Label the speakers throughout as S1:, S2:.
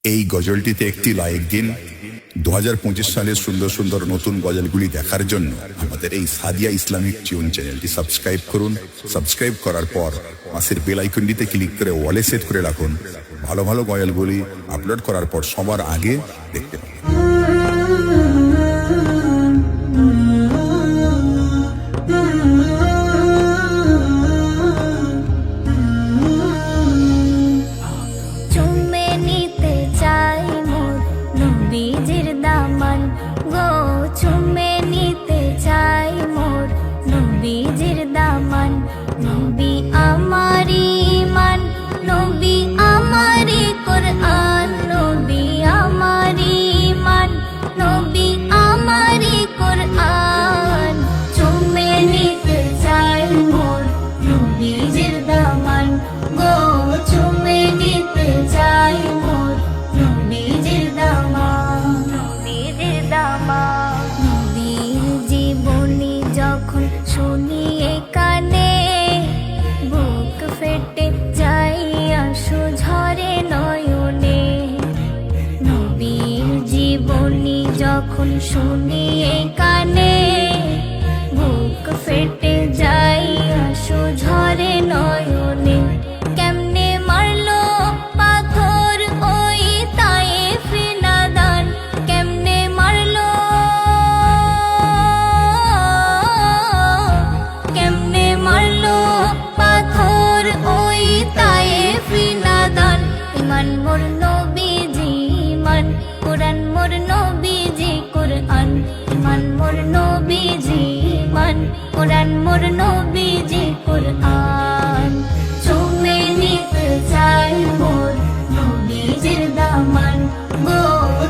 S1: এই গজলটিতে একটি লাইক দিন। 2025 সালের সুন্দর সুন্দর নতুন গজলগুলি দেখার জন্য আমাদের এই সাদিয়া ইসলামিক টিউন চ্যানেলটি সাবস্ক্রাইব করুন। সাবস্ক্রাইব করার পর পাশের বেল আইকনটিতে ক্লিক করে ওয়ালে সেট করে রাখুন। ভালো ভালো গজলগুলি আপলোড করার পর সবার আগে দেখতে পাবেন।
S2: যখন শুনি এই কানে বুক ফেটে যাই আশু ঝরে নয়নে। কেমনে মারলো পাথর ওই তায়েফে নাদান, কেমনে মারলো, কেমনে মারলো পাথর ওই তায়েফে নাদান। ইমান মোর নবীজি ইমান, কোরআন মোর নবীজি কোরআন, ইমান মোর নবীজি ইমান, কোরআন মোর নবীজি কোরআন। চুমে নিতে চাই মোর নবীজির দামান গো,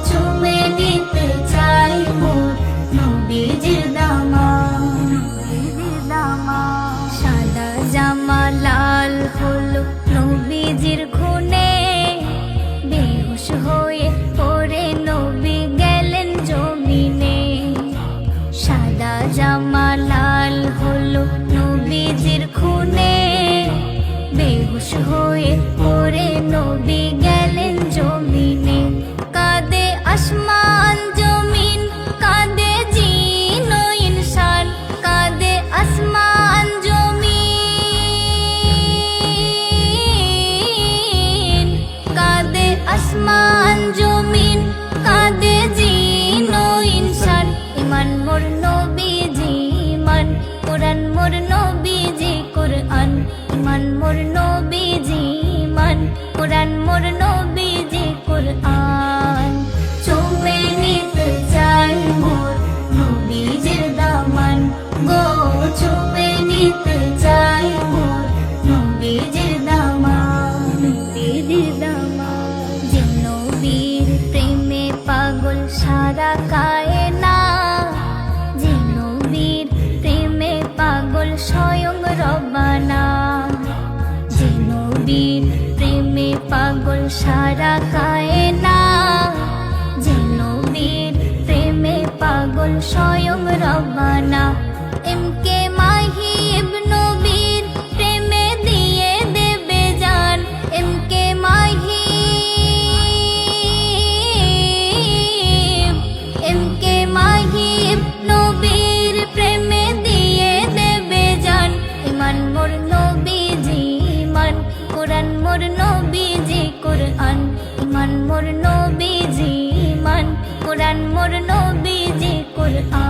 S2: চুমে নিতে চাই মোর নবীজির দামান। সাদা জামা লাল হলো নবীজির খুনে, বেহুশ হয়ে পড়ে নবী গেলেন জমিনে। সাদা জামা লাল হলো নবীজির খুনে, বেহুশ হয়ে পড়ে নবী গেলেন জমিনে। কাঁদে আসমান জমিন, কাঁদে জিন ও ইনসান, কাঁদে আসমান জমিন, কাঁদে আসমান জমিন, কাঁদে জিন ও ইনসান। ইমান মোর নবীজি ইমান, কোরআন মোর নবীজি কোরআন, ইমান মোর নবীজি ইমান, কোরআন মোর নবীজি কোরআন। চুমে নিতে চাই মোর নবীজির দামান গো, চুমে নিতে চাই মোর নবীজির দামান, নবীজির দামান। যে নবীর প্রেমে পাগল সারা কায়না, যে নবীর প্রেমে পাগল স্বয়ং রব্বানা, যে নবীর প্রেমে পাগল সারা কায়না, যে নবীর প্রেমে পাগল স্বয়ং রব্বানা। এমকে মাহি ইবনে নবীর প্রেমে দিয়ে দেবে জান, এমকে মাহি, এমকে মাহি ইবনে নবীর প্রেমে দিয়ে দেবে জান। ইমান মোর নবীজি ইমান, কোরআন মোর নবীজি কোরআন, ইমান মোর নবীজি ইমান, কোরআন মোর নবীজি কোরআন।